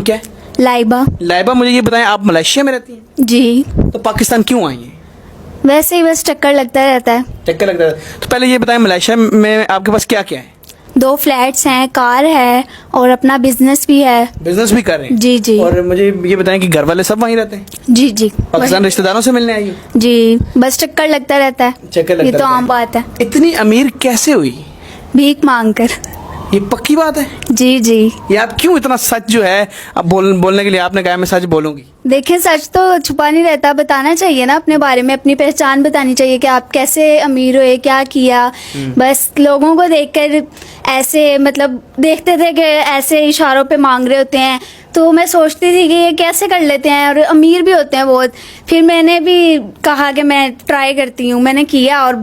کیا ہے؟ لائبہ، مجھے یہ بتائیں آپ ملیشیا میں رہتی ہیں؟ جی، تو پاکستان کیوں آئی ہیں؟ ویسے ہی بس چکر لگتا رہتا ہے. چکر لگتا ہے. تو پہلے یہ بتائیں ملیشیا میں آپ کے پاس کیا کیا ہے؟ 2 فلیٹس ہیں، کار ہے اور اپنا بزنس بھی ہے. بزنس بھی کر رہے ہیں؟ جی جی. اور مجھے یہ بتائیں کہ گھر والے سب وہیں رہتے ہیں؟ جی جی. پاکستان رشتہ داروں سے ملنے آئی ہو؟ جی، بس چکر لگتا رہتا ہے. چکر لگتا یہ تو رہتا عام بات ہے. اتنی امیر کیسے ہوئی؟ بھیک مانگ کر. یہ پکی بات ہے؟ جی جی. یہ آپ کیوں اتنا سچ جو ہے اب بولنے کے لیے آپ نے کہا میں سچ بولوں گی؟ دیکھیں، سچ تو چھپا نہیں رہتا، بتانا چاہیے نا اپنے بارے میں، اپنی پہچان بتانی چاہیے کہ آپ کیسے امیر ہوئے، کیا کیا. بس لوگوں کو دیکھ کر ایسے مطلب دیکھتے تھے کہ ایسے اشاروں پہ مانگ رہے ہوتے ہیں، تو میں سوچتی تھی کہ یہ کیسے کر لیتے ہیں اور امیر بھی ہوتے ہیں بہت. پھر میں نے بھی کہا کہ میں ٹرائی کرتی ہوں، میں نے کیا اور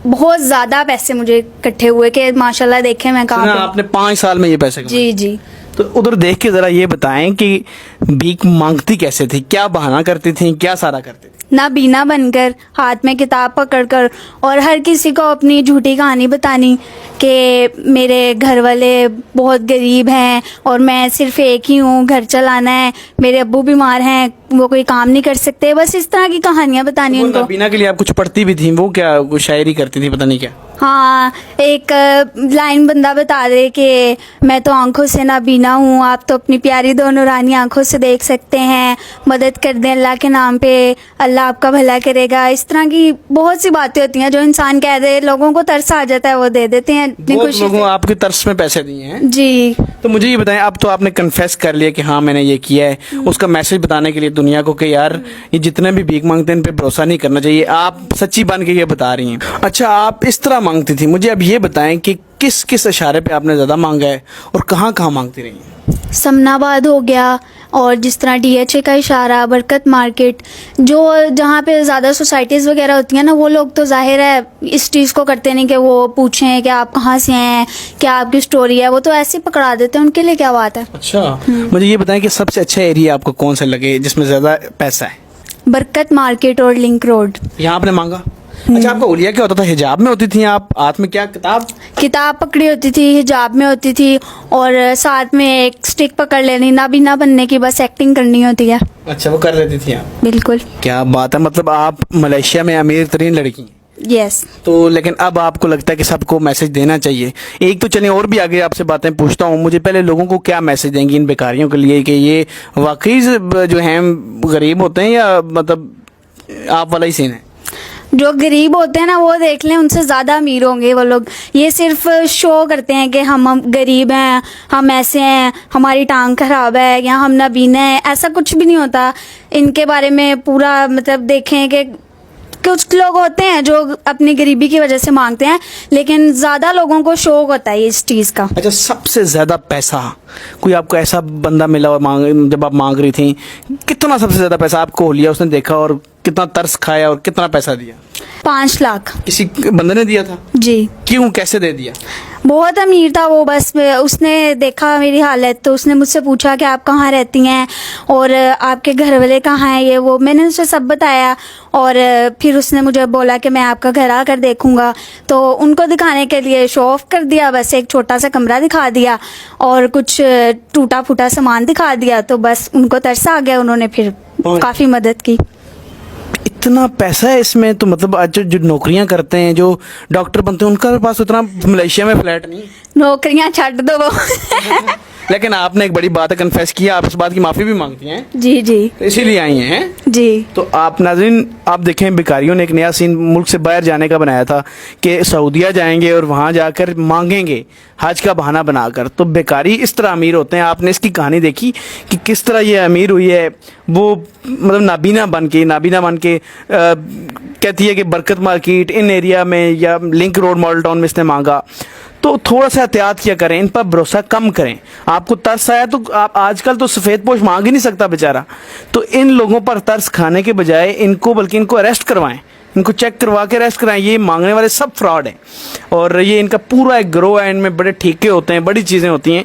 بہت زیادہ پیسے مجھے اکٹھے ہوئے کہ ماشاءاللہ دیکھیں میں کہاں پہ. آپ نے 5 سال میں یہ پیسے کمائے؟ جی جی. تو ادھر دیکھ کے ذرا یہ بتائیں کہ بھیک مانگتی کیسے تھی، کیا بہانہ کرتی تھیں، کیا سارا کرتی تھی؟ نابینا بن کر، ہاتھ میں کتاب پکڑ کر، اور ہر کسی کو اپنی جھوٹی کہانی بتانی کہ میرے گھر والے بہت غریب ہیں اور میں صرف ایک ہی ہوں، گھر چلانا ہے، میرے ابو بیمار ہیں، وہ کوئی کام نہیں کر سکتے. بس اس طرح کی کہانیاں بتانی ان کو. نابینا کے لیے آپ کچھ پڑھتی بھی تھیں؟ وہ کیا شاعری کرتی تھی، پتہ نہیں کیا؟ ہاں، ایک لائن بندہ بتا دے کہ میں تو آنکھوں سے نابینا ہوں، آپ تو اپنی پیاری 2 نورانی آنکھوں سے دیکھ سکتے ہیں، مدد کر دیں اللہ کے نام پہ، اللہ آپ کا بھلا کرے گا. اس طرح کی بہت سی باتیں ہوتی ہیں جو انسان کہہ دے، لوگوں کو ترس آ جاتا ہے، وہ دے دیتے ہیں اتنی بہت خوشی لوگوں سے. آپ کے ترس میں پیسے دیے ہیں؟ جی. تو مجھے یہ بتائیں، اب تو آپ نے کنفیس کر لیا کہ ہاں میں نے یہ کیا ہے، اس کا میسج بتانے کے لیے دنیا کو کہ یار یہ جتنے بھی بھیک مانگتے ہیں ان پہ بھروسہ نہیں کرنا چاہیے، آپ سچی بن کے یہ بتا رہی ہیں. اچھا، آپ اس طرح مانگتی تھی، مجھے اب یہ بتائیں کہ کس کس اشارے پہ آپ نے زیادہ مانگا ہے اور کہاں کہاں مانگتی رہی ہیں؟ سمنا آباد ہو گیا، اور جس طرح DHA کا اشارہ، برکت مارکیٹ، جو جہاں پہ زیادہ سوسائٹیز وغیرہ ہوتی ہیں نا، وہ لوگ تو ظاہر ہے اس چیز کو کرتے نہیں کہ وہ پوچھیں کہ آپ کہاں سے ہیں، کیا آپ کی سٹوری ہے، وہ تو ایسے ہی پکڑا دیتے ہیں، ان کے لیے کیا بات ہے. اچھا، مجھے یہ بتائیں کہ سب سے اچھا ایریا آپ کو کون سا لگے جس میں زیادہ پیسہ ہے؟ برکت مارکیٹ اور لنک روڈ. یہاں آپ نے مانگا؟ اچھا، آپ کا اولیا کیا ہوتا تھا؟ حجاب میں ہوتی تھیں آپ؟ ہاتھ میں کیا کتاب پکڑی ہوتی تھی، حجاب میں ہوتی تھی، اور ساتھ میں ایک اسٹک پکڑ لینی، نابینا بننے کی بس ایکٹنگ کرنی ہوتی ہے. اچھا، وہ کر لیتی تھی آپ؟ بالکل. کیا بات ہے، مطلب آپ ملیشیا میں امیر ترین لڑکی ہیں. یس. تو لیکن اب آپ کو لگتا ہے کہ سب کو میسج دینا چاہیے. ایک تو چلیں اور بھی آگے آپ سے باتیں پوچھتا ہوں، مجھے پہلے لوگوں کو کیا میسج دیں گی ان بیکاریوں کے لیے کہ یہ واقعی جو ہیں غریب ہوتے ہیں یا مطلب آپ والا ہی سین ہے؟ جو غریب ہوتے ہیں نا، وہ دیکھ لیں، ان سے زیادہ امیر ہوں گے وہ لوگ. یہ صرف شو کرتے ہیں کہ ہم غریب ہیں، ہم ایسے ہیں، ہماری ٹانگ خراب ہے یا ہم نابینا ہیں. ایسا کچھ بھی نہیں ہوتا. ان کے بارے میں پورا مطلب دیکھیں کہ کچھ لوگ ہوتے ہیں جو اپنی غریبی کی وجہ سے مانگتے ہیں، لیکن زیادہ لوگوں کو شوق ہوتا ہے اس چیز کا. اچھا، سب سے زیادہ پیسہ کوئی آپ کو ایسا بندہ ملا اور جب آپ مانگ رہی تھیں، کتنا سب سے زیادہ پیسہ آپ کو لیا، اس نے دیکھا اور کتنا ترس کھایا اور کتنا پیسہ دیا؟ 5 لاکھ. کسی بندے نے دیا تھا؟ جی. کیوں، کیسے دے دیا؟ بہت امیر تھا وہ، بس اس نے دیکھا میری حالت تو اس نے مجھ سے پوچھا کہ آپ کہاں رہتی ہیں اور آپ کے گھر والے کہاں ہیں، یہ وہ میں نے اسے سب بتایا. اور پھر اس نے مجھے بولا کہ میں آپ کا گھر آ کر دیکھوں گا، تو ان کو دکھانے کے لیے شو آف کر دیا، بس ایک چھوٹا سا کمرہ دکھا دیا اور کچھ ٹوٹا پھوٹا سامان دکھا دیا، تو بس ان کو ترس آ گیا، انہوں نے پھر کافی مدد کی. اتنا پیسہ ہے اس میں؟ تو مطلب آج جو نوکریاں کرتے ہیں، جو ڈاکٹر بنتے ہیں، ان کا پاس اتنا ملیشیا میں فلیٹ نہیں؟ نوکریاں چھڈ دو وہ. لیکن آپ نے ایک بڑی بات کنفیس کی، آپ اس بات کی معافی بھی مانگتی ہیں. جی جی. اسی لیے آئی ہیں. جی. تو آپ ناظرین، آپ دیکھیں بیکاریوں نے ایک نیا سین ملک سے باہر جانے کا بنایا تھا کہ سعودیہ جائیں گے اور وہاں جا کر مانگیں گے حج کا بہانہ بنا کر. تو بیکاری اس طرح امیر ہوتے ہیں. آپ نے اس کی کہانی دیکھی کہ کس طرح یہ امیر ہوئی ہے. وہ مطلب نابینا بن کے کہتی ہے کہ برکت مارکیٹ ان ایریا میں یا لنک روڈ ماڈل ٹاؤن میں اس نے مانگا. تو تھوڑا سا احتیاط کیا کریں، ان پر بھروسہ کم کریں. آپ کو ترس آیا تو آپ آج کل تو سفید پوش مانگ ہی نہیں سکتا بیچارہ. تو ان لوگوں پر ترس کھانے کے بجائے بلکہ ان کو اریسٹ کروائیں، ان کو چیک کروا کے اریسٹ کرائیں. یہ مانگنے والے سب فراڈ ہیں اور یہ ان کا پورا ایک گروہ ہے، ان میں بڑے ٹھیکے ہوتے ہیں، بڑی چیزیں ہوتی ہیں.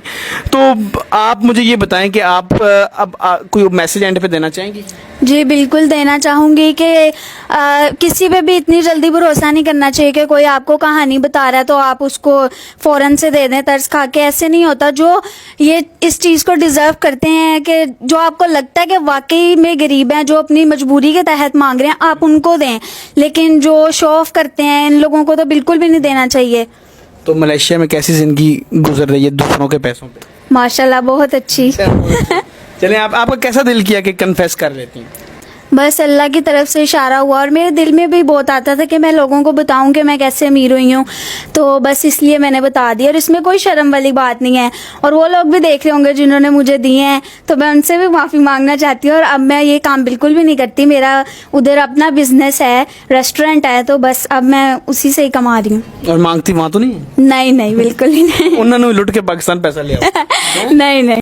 تو آپ مجھے یہ بتائیں کہ آپ اب کوئی میسج اینڈ پہ دینا چاہیں گی؟ جی بالکل دینا چاہوں گی کہ کسی پہ بھی اتنی جلدی بھروسہ نہیں کرنا چاہیے کہ کوئی آپ کو کہانی بتا رہا ہے تو آپ اس کو فوراً سے دے دیں ترس کھا کے. ایسے نہیں ہوتا. جو یہ اس چیز کو ڈیزرو کرتے ہیں کہ جو آپ کو لگتا ہے کہ واقعی میں غریب ہیں, جو اپنی مجبوری کے تحت مانگ رہے ہیں, آپ ان کو دیں. لیکن جو شو آف کرتے ہیں ان لوگوں کو تو بالکل بھی نہیں دینا چاہیے. تو ملیشیا میں کیسی زندگی گزر رہی ہے دوسروں کے پیسوں پہ؟ ماشاء اللہ بہت اچھی. چلیں آپ کا کیسا دل کیا کہ کنفیس کر لیتی ہیں؟ بس اللہ کی طرف سے اشارہ ہوا, اور میرے دل میں بھی بہت آتا تھا کہ میں لوگوں کو بتاؤں کہ میں کیسے امیر ہوئی ہوں, تو بس اس لیے میں نے بتا دیا. اور اس میں کوئی شرم والی بات نہیں ہے. اور وہ لوگ بھی دیکھ رہے ہوں گے جنہوں نے مجھے دیے ہیں, تو میں ان سے بھی معافی مانگنا چاہتی ہوں. اور اب میں یہ کام بالکل بھی نہیں کرتی. میرا ادھر اپنا بزنس ہے, ریسٹورینٹ ہے, تو بس اب میں اسی سے ہی کما رہی ہوں. اور مانگتی وہاں تو نہیں؟ نہیں بالکل ہی نہیں. انہوں نے لٹ کے پاکستان پیسہ لیا؟ نہیں.